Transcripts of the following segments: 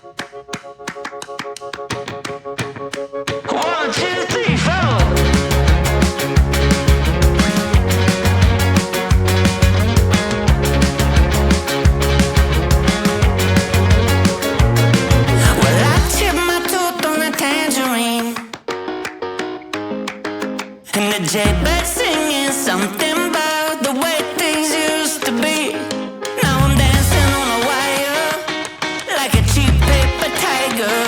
One, two, three, four. Well, I chipped my tooth on a tangerine, and the jaybird singing something about the way things used to be. Now I'm dancing on a wire like a cheap paper tiger,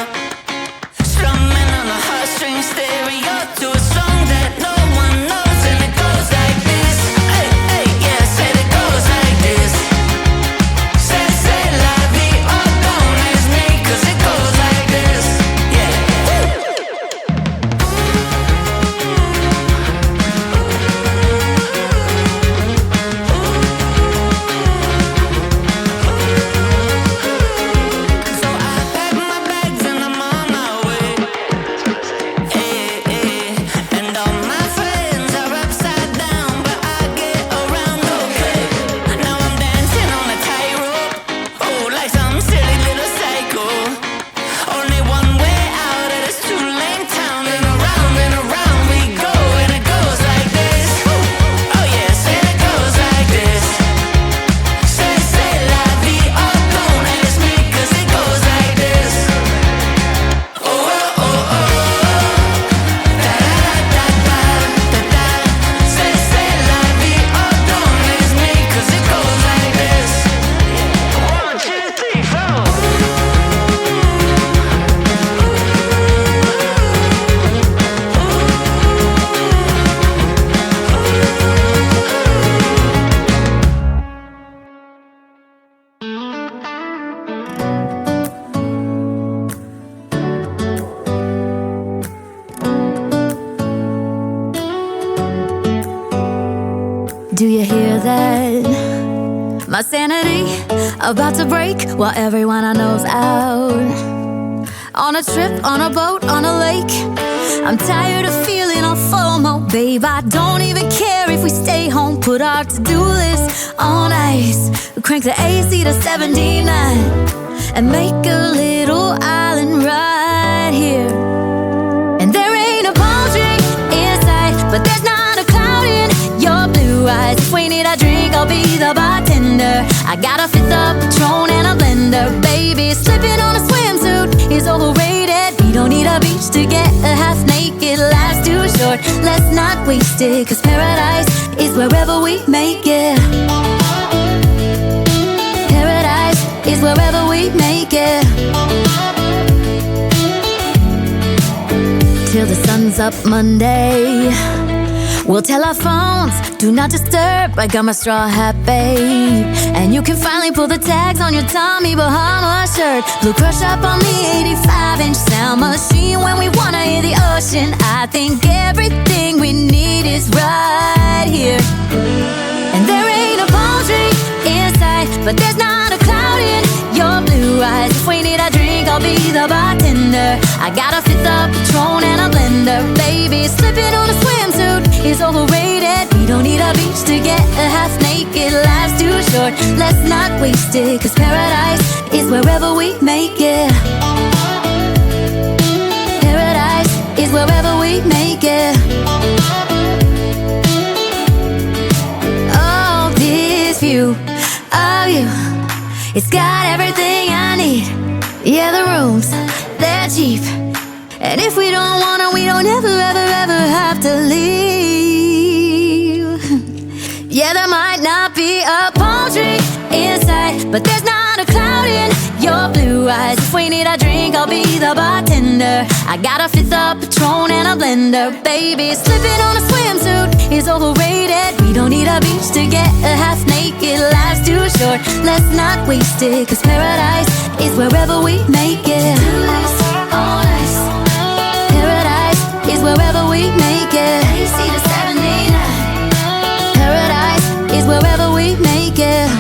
strumming on a heartstring stereo to a song that no one knows, and it goes like this. Hey, hey, yeah, said it goes like this. Say la vie, oh, don't ask me, 'cause it goes like this. Yeah. So I pack my bags and I'm on my way. And all my friends are upside down, but I get around okay. Now I'm dancing on a tightrope, oh, like some silly little psycho. Only one way out of this two-lane town, and around we go, and it goes like this. Oh yeah, say it goes like this. Say la vie, oh, don't ask me, 'cause it goes like this. Oh, oh, oh, oh. Da da da da da da. Say la vie, oh, don't ask me, 'cause it goes like this. One, two, three, four. Do you hear that? My sanity about to break while everyone I know's out. On a trip, on a boat, on a lake. I'm tired of feeling all FOMO, babe. I don't even care if we stay home. Put our to-do list on ice. Crank the AC to 79 and make a little island right here. And there ain't a palm tree in sight, but there's not a cloud in your blue eyes. If we need a drink, I'll be the bartender. I got a fifth of Patron and a blender, baby. Slipping on a swimsuit is overrated. We don't need a beach to get a half naked. Life's too short, let's not waste it, 'cause paradise is wherever we make it. Paradise is wherever we make it. Till the sun's up Monday, we'll tell our phones, do not disturb. I got my straw hat, babe. And you can finally pull the tags on your Tommy Bahama shirt. Blue crush up on the 85-inch sound machine when we wanna hear the ocean. I think everything we need is right here. And there ain't a palm tree in sight, but there's not a cloud in your blue eyes. If we need a drink, I'll be the bartender. I got a fifth of Patron and a blender, baby. Slipping on a swimsuit is overrated. We don't need a beach to get a half naked. Life's too short, let's not waste it, 'cause paradise is wherever we make it. Paradise is wherever we make it. Oh, this view of you, it's got everything I need. Yeah, the rooms, they're cheap. And if we don't wanna, we don't ever, ever, ever have to leave. Yeah, there might not be a palm tree in sight, but there's not a cloud in your blue eyes. If we need a drink, I'll be the bartender. I got a fifth of Patron and a blender, baby. Slipping on a swimsuit is overrated. We don't need a beach to get a half naked. Life's too short, let's not waste it, 'cause paradise is wherever we make it. On ice. Paradise is wherever we make it. AC to 79. Paradise is wherever we make it.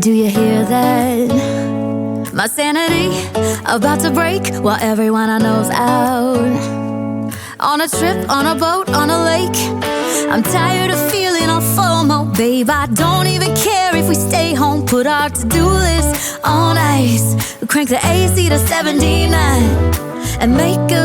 Do you hear that? My sanity about to break while everyone I know's out. On a trip, on a boat, on a lake. I'm tired of feeling all FOMO, babe. I don't even care if we stay home. Put our to-do list on ice. Crank the AC to 79 and make a